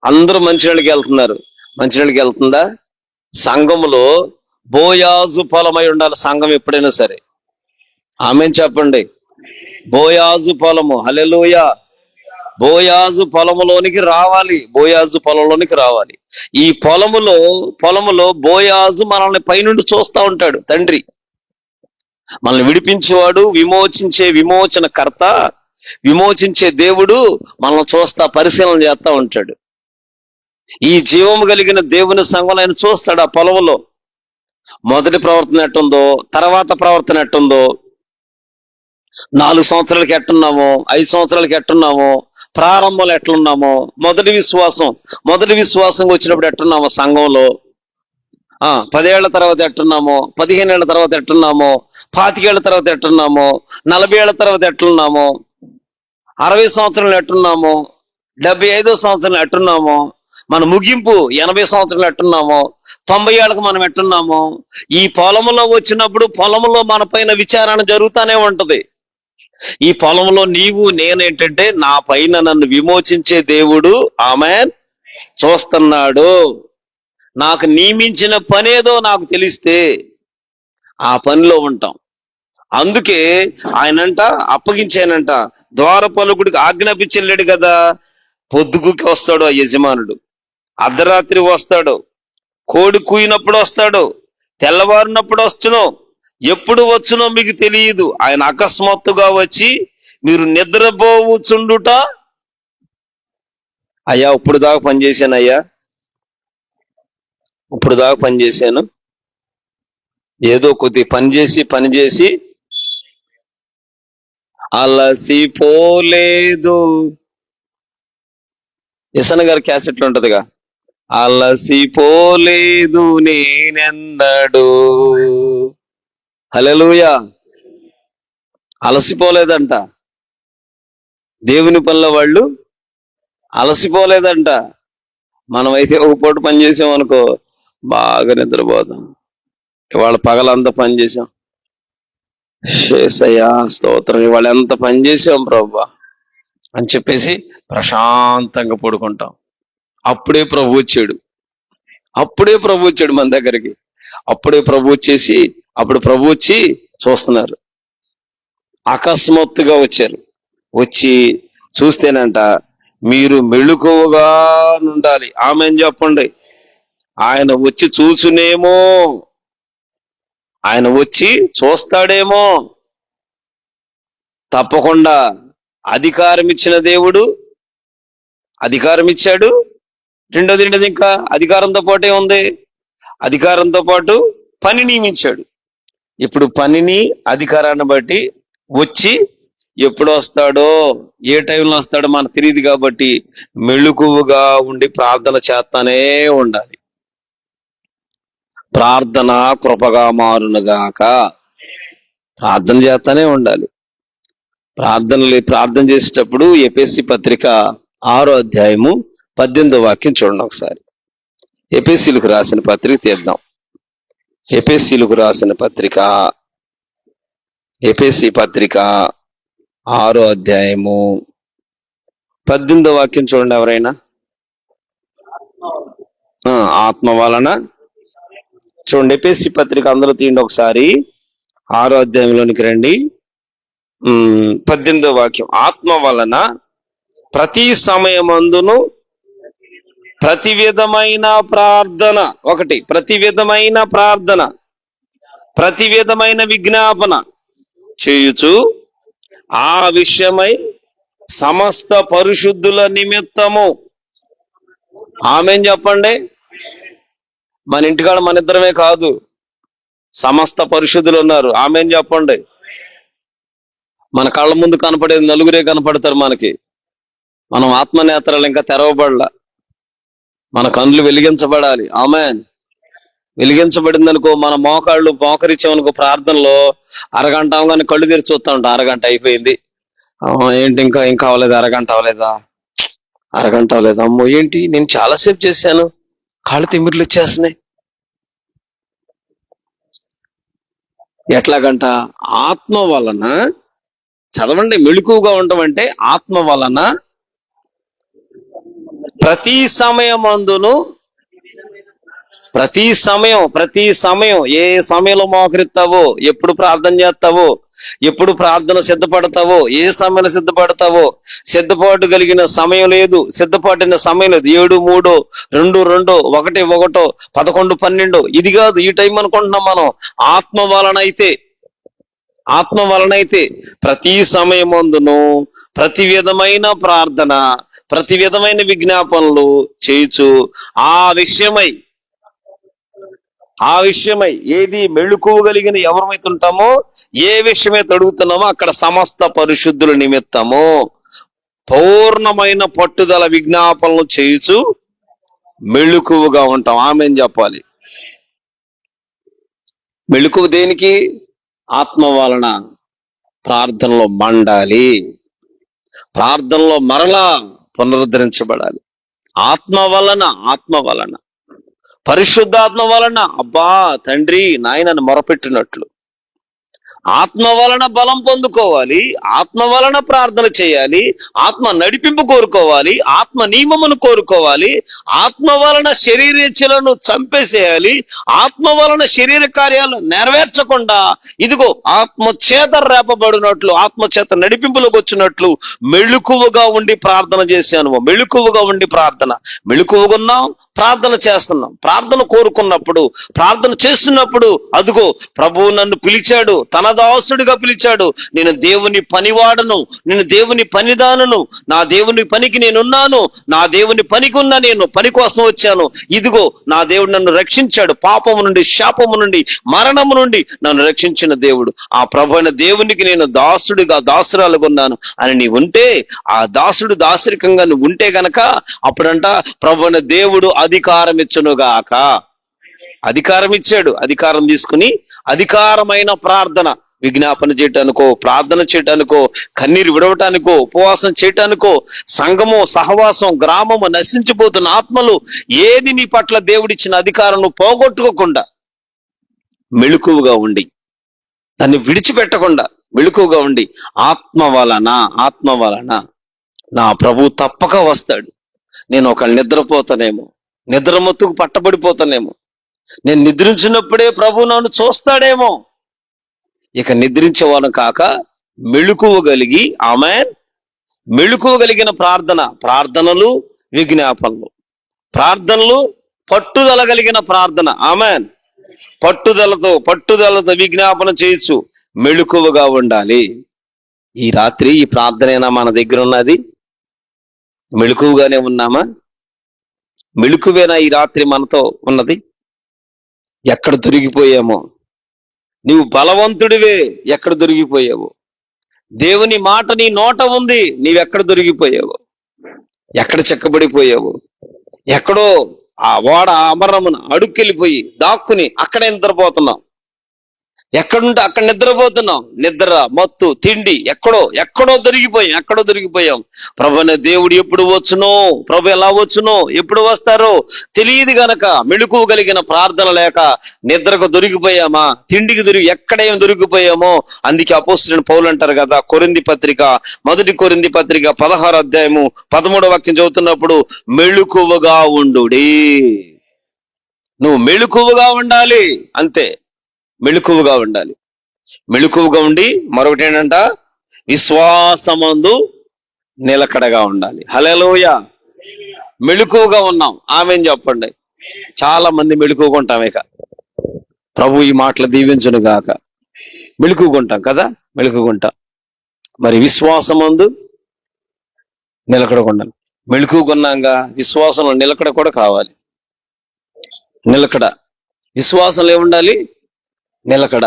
అందరూ మంచినీళ్ళకి వెళ్తుందా? సంఘములో బోయాజు పొలమై ఉండాలి సంఘం ఎప్పుడైనా సరే. ఆమెన్ చెప్పండి. బోయాజు పొలము, హల్లెలూయా. బోయాజు పొలంలోనికి రావాలి. ఈ పొలములో బోయాజు మనల్ని పైనుండి చూస్తా ఉంటాడు. తండ్రి మనల్ని విడిపించేవాడు, విమోచించే విమోచనకర్త, విమోచించే దేవుడు మనల్ని చూస్తా పరిశీలన చేస్తా ఉంటాడు. ఈ జీవము కలిగిన దేవుని సంఘంలో ఆయన చూస్తాడు. ఆ పొలంలో మొదటి ప్రవర్తన ఎట్టుందో, తర్వాత ప్రవర్తన ఎట్టుందో, 4 సంవత్సరాలకి ఎట్టున్నామో, 5 సంవత్సరాలకి ఎట్టున్నామో, ప్రారంభంలో ఎట్లున్నామో, మొదటి విశ్వాసంగా వచ్చినప్పుడు ఎట్టున్నామో సంఘంలో, 10 ఏళ్ల తర్వాత ఎట్టున్నామో, 15 ఏళ్ల తర్వాత ఎట్టున్నామో, 25 ఏళ్ల తర్వాత ఎట్టున్నామో, 40 ఏళ్ల తర్వాత ఎట్లున్నామో, 60 సంవత్సరాలు ఎట్టున్నామో, 75వ సంవత్సరం ఎట్టున్నామో, మన ముగింపు 80 సంవత్సరాలు ఎట్టున్నామో, 90 ఏళ్ళకు మనం ఎట్టున్నామో, ఈ పొలంలో వచ్చినప్పుడు పొలంలో మన పైన విచారణ జరుగుతూనే ఉంటది. ఈ పొలంలో నీవు నేనేంటంటే నా పైన నన్ను విమోచించే దేవుడు ఆమేన్ చూస్తున్నాడు. నాకు నియమించిన పనేదో నాకు తెలిస్తే ఆ పనిలో ఉంటాం. అందుకే ఆయనంట అప్పగించానంట, ద్వారపాలకుడికి ఆజ్ఞాపించలేడు కదా. పొద్దుగుకి వస్తాడు ఆ యజమానుడు, అర్ధరాత్రి వస్తాడు, కోడి కూయినప్పుడు వస్తాడు, తెల్లవారినప్పుడు వచ్చును, ఎప్పుడు వచ్చునో మీకు తెలియదు. ఆయన అకస్మాత్తుగా వచ్చి మీరు నిద్రపోవుచుండుట, అయ్యా ఇప్పుడు దాకా పనిచేశాను, అయ్యా ఇప్పుడు దాకా పనిచేశాను, ఏదో కొద్ది పని చేసి అలసిపోలేదు. ఇసన గారి క్యాసెట్లు ఉంటదిగా, అలసిపోలేదు నేనెన్నడు. హల్లెలూయా. అలసిపోలేదంట దేవుని పనిలో వాళ్ళు, అలసిపోలేదంట. మనమైతే ఒక పూట పని చేసాం అనుకో బాగా నిద్రపోతాం. ఇవాళ పగలంతా పని చేసాం, యేసయ్యా స్తోత్రం, ఇవాళ ఎంత పని చేసాం ప్రభువా అని చెప్పేసి ప్రశాంతంగా పడుకుంటాం. అప్పుడే ప్రభు వచ్చాడు మన దగ్గరికి. అప్పుడే ప్రభు వచ్చి చూస్తున్నారు. అకస్మాత్తుగా వచ్చి చూస్తేనంట మీరు మెళుకువగా ఉండాలి. ఆమేన్ చెప్పండి. ఆయన వచ్చి చూసునేమో, ఆయన వచ్చి చూస్తాడేమో. తప్పకుండా అధికారం ఇచ్చిన దేవుడు అధికారం ఇచ్చాడు. రెండోది ఇంకా అధికారంతో పాటే ఉంది, అధికారంతో పాటు పని నియమించాడు. ఇప్పుడు పనిని అధికారాన్ని బట్టి వచ్చి ఎప్పుడు వస్తాడో ఏ టైంలో వస్తాడో మనకు తెలియదు కాబట్టి మెళుకువగా ఉండి ప్రార్థన చేస్తానే ఉండాలి. ప్రార్థన కృపగా మారునుగాక. ప్రార్థన చేస్తానే ఉండాలి. ప్రార్థన చేసేటప్పుడు ఎఫెసీ పత్రిక 6వ అధ్యాయము 18వ వాక్యం చూడండి ఒకసారి. ఎఫెసీలకు రాసిన పత్రిక తీద్దాం. ఎఫెసీలకు రాసిన పత్రిక, ఎఫెసీ పత్రిక 6వ అధ్యాయము 18వ వాక్యం చూడండి ఎవరైనా. ఆత్మ వలన చూడండి, ఎఫెసీ పత్రిక అందరూ తీయండి ఒకసారి. 6వ అధ్యాయంలోనికి రండి. 18వ వాక్యం. ఆత్మ వలన ప్రతి సమయమందును ప్రతి విధమైన ప్రార్థన, ప్రతి విధమైన విజ్ఞాపన చేయుచు ఆ విషయమై సమస్త పరిశుద్ధుల నిమిత్తము. ఆమేన్ చెప్పండి. మన ఇంటికాడ మన ఇద్దరమే కాదు, సమస్త పరిశుద్ధులు ఉన్నారు. ఆమేన్ చెప్పండి. మన కళ్ళ ముందు కనపడేది నలుగురే కనపడతారు మనకి. మనం ఆత్మనేత్రాలు ఇంకా తెరవబడాల, మన కళ్ళు వెలిగించబడాలి. ఆమేన్. వెలిగించబడిందనుకో, మన మోకాళ్ళు మోకరిచ్చామనుకో ప్రార్థనలో, అరగంట అవగానే కళ్ళు తెరిచి చూస్తా ఉంటాం. అరగంట అయిపోయింది, ఏంటి ఇంకా అవ్వలేదు, అరగంట అవ్వలేదు, అమ్మో ఏంటి నేను చాలాసేపు చేశాను, కాళ్ళు తిమ్మిర్లు వచ్చేస్తున్నాయి. ఎట్లాగంట? ఆత్మ వలన. చదవండి, మెళుకువగా ఉండడం అంటే ఆత్మ వలన ప్రతి సమయమందును, ప్రతి సమయం ఏ సమయంలో మోకరిస్తావో, ఎప్పుడు ప్రార్థన చేస్తావో, ఎప్పుడు ప్రార్థన సిద్ధపడతావో, ఏ సమయంలో సిద్ధపడతావో, సిద్ధపాటు కలిగిన సమయం లేదు, సిద్ధపాటిన సమయం లేదు. 7, 3, 2, 2, 1, 1, 11, 12 ఇది కాదు ఈ టైం అనుకుంటున్నాం మనం. ఆత్మ వలన అయితే ఆత్మ వలనైతే ప్రతి సమయమందును ప్రతి విధమైన ప్రార్థన, ప్రతి విధమైన విజ్ఞాపనలు చేయుచు ఆ విషయమై ఏది మెళుకువగలిగిన ఎవరమైతే ఉంటామో, ఏ విషయమైతే అడుగుతున్నామో అక్కడ సమస్త పరిశుద్ధుల నిమిత్తము పూర్ణమైన పట్టుదల విజ్ఞాపనలు చేయుచు మెళుకువగా ఉంటాం. ఆమేన్ చెప్పాలి. మెళుకువ దేనికి? ఆత్మ వలన ప్రార్థనలో మండాలి, ప్రార్థనలో మరలా పునరుద్ధరించబడాలి. ఆత్మ వలన పరిశుద్ధాత్మ వలన అబ్బా తండ్రి నాయనని మొరపెట్టినట్లు ఆత్మ వలన బలం పొందుకోవాలి, ఆత్మ వలన ప్రార్థన చేయాలి, ఆత్మ నడిపింపు కోరుకోవాలి, ఆత్మ నియమమును కోరుకోవాలి, ఆత్మ వలన శరీరేచ్ఛలను చంపేసేయాలి, ఆత్మ వలన శరీర కార్యాలు నెరవేర్చకుండా ఇదిగో ఆత్మ చేత రేపబడినట్లు, ఆత్మ చేత నడిపింపులోకి వచ్చినట్లు మెళుకువగా ఉండి ప్రార్థన చేశాను. మెళుకువగా ఉండి మెళుకువగా ఉన్నాం, ప్రార్థన చేస్తున్నాం. ప్రార్థన కోరుకున్నప్పుడు, ప్రార్థన చేస్తున్నప్పుడు అదిగో ప్రభువు నన్ను పిలిచాడు, తన దాసుడిగా పిలిచాడు. నేను దేవుని పనివాడను, నేను దేవుని పనిదానను, నా దేవుని పనికి నేనున్నాను, నా దేవుని పనికి ఉన్నా, నేను పని కోసం వచ్చాను. ఇదిగో నా దేవుడు నన్ను రక్షించాడు, పాపము నుండి, శాపము నుండి, మరణము నుండి నన్ను రక్షించిన దేవుడు. ఆ ప్రభు అయిన దేవునికి నేను దాసురాలుగా ఉన్నాను అని నీ ఉంటే, ఆ దాసుడు దాసరికంగా నువ్వు ఉంటే గనక అప్పుడంట ప్రభు అయిన దేవుడు అధికారం ఇచ్చునుగాక. అధికారం ఇచ్చాడు. అధికారం తీసుకుని అధికారమైన ప్రార్థన విజ్ఞాపన చేయటానికో, ప్రార్థన చేయటానికో, కన్నీరు విడవటానికో, ఉపవాసం చేయటానికో, సంఘము, సహవాసం, గ్రామము, నశించిపోతున్న ఆత్మలు ఏది నీ పట్ల దేవుడిచ్చిన అధికారం పోగొట్టుకోకుండా మెళుకువగా ఉండి, దాన్ని విడిచిపెట్టకుండా మెళుకువగా ఉండి ఆత్మ వలన నా ప్రభు తప్పక వస్తాడు. నేను ఒకళ్ళు నిద్రపోతానేమో, నిద్రమత్తుకు పట్టబడిపోతానేమో, నేను నిద్రించినప్పుడే ప్రభు నన్ను చూస్తాడేమో. ఇక నిద్రించే వాళ్ళం కాక మెళుకువగలిగి మెళుకువగలిగిన ప్రార్థనలు విజ్ఞాపనలు, ప్రార్థనలు పట్టుదల కలిగిన ప్రార్థన. ఆమెన్. పట్టుదలతో విజ్ఞాపన చేయొచ్చు, మెళుకువగా ఉండాలి. ఈ రాత్రి ఈ ప్రార్థనైనా మన దగ్గర ఉన్నది? మెళుకువగానే ఉన్నామా? మెళుకువేనా ఈ రాత్రి మనతో ఉన్నది? ఎక్కడ దొరికిపోయామో? నీవు బలవంతుడివే, ఎక్కడ దొరికిపోయావు? దేవుని మాట నీ నోట ఉంది, నీవెక్కడ దొరికిపోయావు? ఎక్కడ చెక్కబడిపోయావు? ఎక్కడో ఆ ఓడ అమరమున అడుక్కెళ్ళిపోయి దాక్కుని అక్కడే నిద్రపోతున్నావు. ఎక్కడుంటే అక్కడ నిద్రపోతున్నాం. నిద్ర, మత్తు, తిండి ఎక్కడో దొరికిపోయాం. ప్రభు అనే దేవుడు ఎప్పుడు వచ్చునో, ప్రభు ఎలా వచ్చునో, ఎప్పుడు వస్తారో తెలియదు గనక మెళుకువ కలిగిన ప్రార్థన లేక నిద్రకు దొరికిపోయామా, తిండికి ఎక్కడేం దొరికిపోయామో. అందుకే అపోస్తలుడైన పౌలు అంటారు కదా, మొదటి కొరింథీ పత్రిక 16 అధ్యాయము 13వ వాక్యం చదువుతున్నప్పుడు మెళుకువగా ఉండుడి. నువ్వు మెళుకువగా ఉండాలి, అంతే. మెళుకువగా ఉండాలి. మెళుకువగా ఉండి మరొకటి ఏంటంట, విశ్వాసమందు నిలకడగా ఉండాలి. హల్లెలూయా. మెళుకువగా ఉన్నాం. ఆమేన్ చెప్పండి. చాలా మంది మెళుకువగా ఉంటాం. ఇక ప్రభు ఈ మాటలు దీవించును గాక. మెళుకువగా ఉంటాం కదా, మెళుకువగా ఉంటాం. మరి విశ్వాసమందు నిలకడగా ఉండాలి. మెళుకువగా ఉన్నాగా విశ్వాసంలో నిలకడ కూడా కావాలి. నిలకడ, విశ్వాసంలో ఏముండాలి? నిలకడ.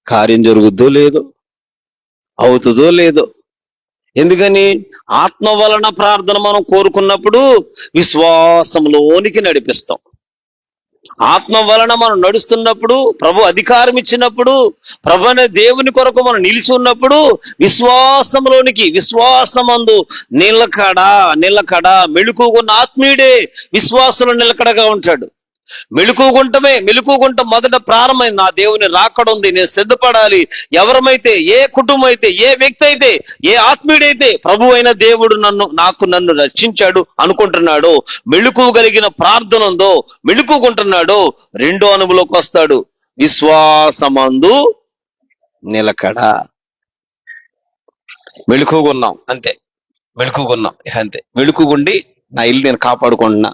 కార్యం జరుగుద్దో లేదో, అవుతుందో లేదో. ఎందుకని? ఆత్మ వలన ప్రార్థన మనం కోరుకున్నప్పుడు విశ్వాసంలోనికి నడిపిస్తాం. ఆత్మ వలన మనం నడుస్తున్నప్పుడు, ప్రభు అధికారం ఇచ్చినప్పుడు, ప్రభు అనే దేవుని కొరకు మనం నిలిచి ఉన్నప్పుడు విశ్వాసమందు నిలకడ. మెళుకువగున్న ఆత్మీయుడే విశ్వాసంలో నిలకడగా ఉంటాడు. మెళుకువగుంట మొదట ప్రారంభమైంది. నా దేవుని రాకడ ఉంది, నేను సిద్ధపడాలి. ఎవరమైతే, ఏ కుటుంబం అయితే, ఏ వ్యక్తి అయితే, ఏ ఆత్మీయుడైతే ప్రభు అయిన దేవుడు నన్ను రక్షించాడు అనుకుంటున్నాడో, మెళుకువ కలిగిన ప్రార్థన ఉందో, మెళుకువగుంటున్నాడో, రెండో అనుభవంలోకి వస్తాడు. విశ్వాసమందు నిలకడ. మెళుకువగున్నాం అంతే. మెళుకువగుండి నా ఇల్లు నేను కాపాడుకుంటున్నా,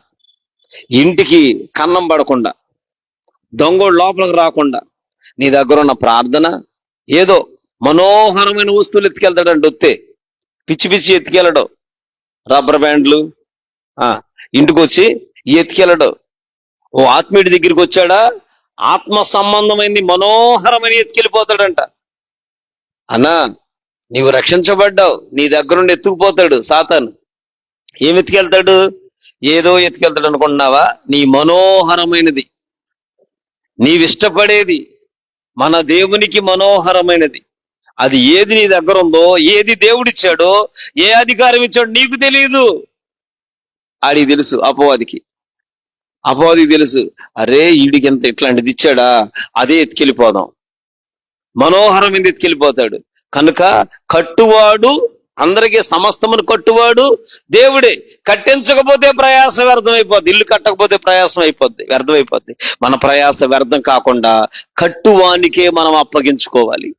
ఇంటికి కన్నం పడకుండా, దొంగోడు లోపలికి రాకుండా, నీ దగ్గర ఉన్న ప్రార్థన ఏదో మనోహరమైన వస్తువులు ఎత్తుకెళ్తాడండి. వస్తే పిచ్చి పిచ్చి ఎత్తుకెళ్ళడు. రబ్బర్ బ్యాండ్లు ఇంటికి వచ్చి ఎత్తుకెళ్ళడు. ఓ ఆత్మీయుడి దగ్గరికి వచ్చాడా, ఆత్మ సంబంధమైంది మనోహరమైన ఎత్తుకెళ్ళిపోతాడంట. అన్నా నీవు రక్షించబడ్డావు, నీ దగ్గర నుండి ఎత్తుకుపోతాడు సాతాను. ఏమి ఎత్తుకెళ్తాడు? ఏదో ఎత్తుకెళ్తాడు అనుకుంటున్నావా? నీ మనోహరమైనది, నీవిష్టపడేది, మన దేవునికి మనోహరమైనది. అది ఏది నీ దగ్గర ఉందో, ఏది దేవుడిచ్చాడో, ఏ అధికారం ఇచ్చాడో నీకు తెలియదు. ఆడికి తెలుసు, అపవాదికి తెలుసు. అరే వీడికి ఎంత ఇట్లాంటిది ఇచ్చాడా, అదే ఎత్తుకెళ్ళిపోదాం. మనోహరమైంది ఎత్తుకెళ్ళిపోతాడు. కనుక కట్టువాడు, అందరికీ సమస్తమును కట్టువాడు దేవుడే. కట్టించకపోతే ప్రయాస వ్యర్థమైపోద్ది. ఇల్లు కట్టకపోతే ప్రయాసం అయిపోద్ది, వ్యర్థమైపోద్ది. మన ప్రయాస వ్యర్థం కాకుండా కట్టువానికే మనం అప్పగించుకోవాలి.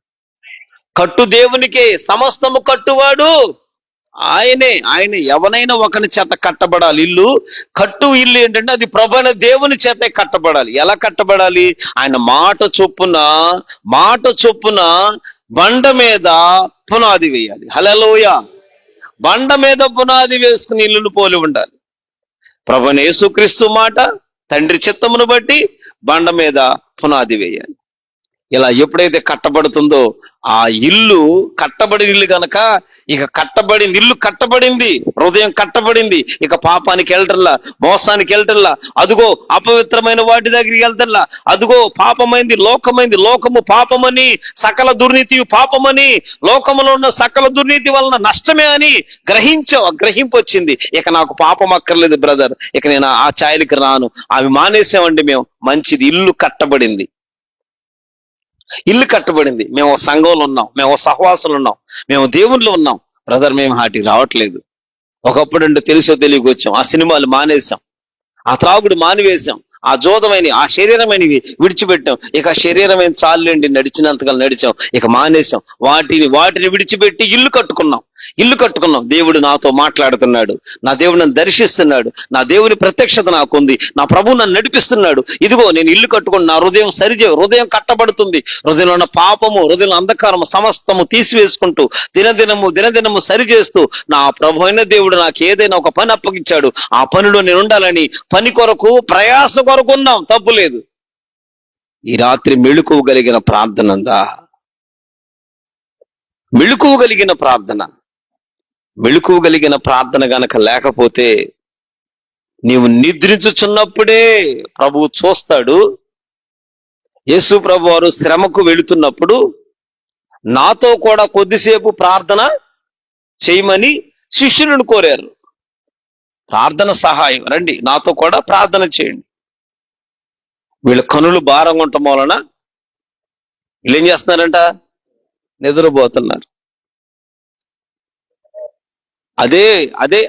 కట్టు దేవునికే, సమస్తము కట్టువాడు ఆయనే. ఎవరైనా ఒకని చేత కట్టబడాలి ఇల్లు. కట్టు ఇల్లు ఏంటంటే అది ప్రభువైన దేవుని చేతే కట్టబడాలి. ఎలా కట్టబడాలి? ఆయన మాట చొప్పున బండ మీద పునాది వేయాలి. హల్లెలూయా. బండ మీద పునాది వేసుకుని ఇల్లును పోలి ఉండాలి. ప్రభువైన యేసుక్రీస్తు మాట, తండ్రి చిత్తమును బట్టి బండ మీద పునాది వేయాలి. ఇలా ఎప్పుడైతే కట్టబడుతుందో ఆ ఇల్లు కట్టబడిన ఇల్లు కనుక, ఇక కట్టబడింది, ఇల్లు కట్టబడింది, హృదయం కట్టబడింది. ఇక పాపానికి వెళ్ళటల్లా, మోసానికి వెళ్ళటల్లా, అదుగో అపవిత్రమైన వాటి దగ్గరికి వెళ్తల్లా, అదుగో పాపమైంది, లోకము పాపమని, సకల దుర్నీతి పాపమని, లోకములో ఉన్న సకల దుర్నీతి వలన నష్టమే అని గ్రహింపు వచ్చింది. ఇక నాకు పాపం అక్కర్లేదు బ్రదర్, ఇక నేను ఆ ఛాయలకి రాను, అవి మానేసామండి మేము. మంచిది, ఇల్లు కట్టబడింది. మేము సంఘంలో ఉన్నాం, మేము సహవాసులు ఉన్నాం, మేము దేవుళ్ళు ఉన్నాం. బ్రదర్ మేము వాటికి రావట్లేదు. ఒకప్పుడు తెలుసో తెలియక వచ్చాం, ఆ సినిమాలు మానేశాం, ఆ త్రాగుడు మానివేశాం, ఆ జోదమైనవి, ఆ శరీరమైనవి విడిచిపెట్టాం. ఇక శరీరమైన చాలండి, నడిచినంతగా నడిచాం, ఇక మానేశాం. వాటిని విడిచిపెట్టి ఇల్లు కట్టుకున్నాం. దేవుడు నాతో మాట్లాడుతున్నాడు, నా దేవుడు నన్ను దర్శిస్తున్నాడు, నా దేవుని ప్రత్యక్షత నాకుంది, నా ప్రభు నన్ను నడిపిస్తున్నాడు. ఇదిగో నేను ఇల్లు కట్టుకుని నా హృదయం హృదయం కట్టబడుతుంది. హృదయంలో ఉన్న పాపము, హృదయంలో అంధకారము సమస్తము తీసివేసుకుంటూ దినదినము సరిచేస్తూ నా ప్రభు అయిన దేవుడు నాకు ఏదైనా ఒక పని అప్పగించాడు, ఆ పనిలో నేను ఉండాలని పని కొరకు, ప్రయాస కొరకు ఉన్నాం. తప్పులేదు. ఈ రాత్రి మెళుకువగలిగిన ప్రార్థన ఉందా? మెళుకువగలిగిన ప్రార్థన గనక లేకపోతే, నీవు నిద్రించుచున్నప్పుడే ప్రభువు చూస్తాడు. యేసు ప్రభు వారు శ్రమకు వెళుతున్నప్పుడు నాతో కూడా కొద్దిసేపు ప్రార్థన చేయమని శిష్యులను కోరారు. ప్రార్థన సహాయం, రండి నాతో కూడా ప్రార్థన చేయండి. వీళ్ళ కనులు భారంగా ఉండటం వలన వీళ్ళు ఏం చేస్తున్నారంట? నిద్రపోతున్నారు. అదే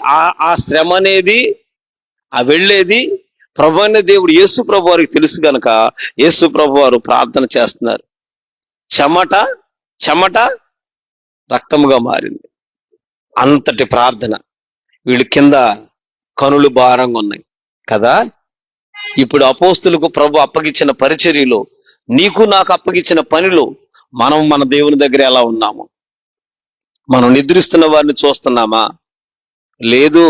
ఆ శ్రమ అనేది, ఆ వెళ్ళేది ప్రభు అయిన దేవుడు యేసు ప్రభు వారికి తెలుసు కనుక యేసు ప్రభు వారు ప్రార్థన చేస్తున్నారు. చెమట రక్తముగా మారింది. అంతటి ప్రార్థన. వీళ్ళు కింద కనులు భారంగా ఉన్నాయి కదా. ఇప్పుడు అపోస్తులకు ప్రభు అప్పగించిన పరిచర్యలో, నీకు నాకు అప్పగించిన పనిలో మనం మన దేవుని దగ్గర ఎలా ఉన్నాము? మనం నిద్రిస్తున్న వారిని చూస్తున్నామా? లేదు.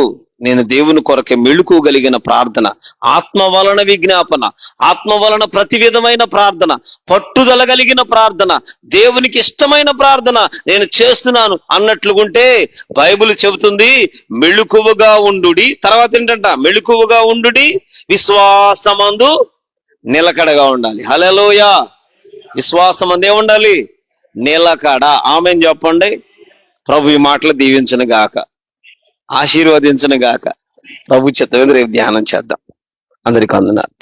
నేను దేవుని కొరకే మెళుకువగలిగిన ప్రార్థన, ఆత్మ వలన విజ్ఞాపన, ఆత్మ వలన ప్రతి విధమైన ప్రార్థన, పట్టుదల కలిగిన ప్రార్థన, దేవునికి ఇష్టమైన ప్రార్థన నేను చేస్తున్నాను అన్నట్లుగుంటే బైబిల్ చెబుతుంది మెళుకువగా ఉండుడి. తర్వాత ఏంటంట? మెళుకువగా ఉండుడి, విశ్వాసమందు నిలకడగా ఉండాలి. హల్లెలూయా. విశ్వాసమందే ఉండాలి, నిలకడ. ఆమేన్ చెప్పండి. ప్రభు ఈ మాటలు దీవించును గాక, ఆశీర్వదించును గాక. ప్రభు చిత్తమైంది రేపు ధ్యానం చేద్దాం. అందరికీ వందనాలు.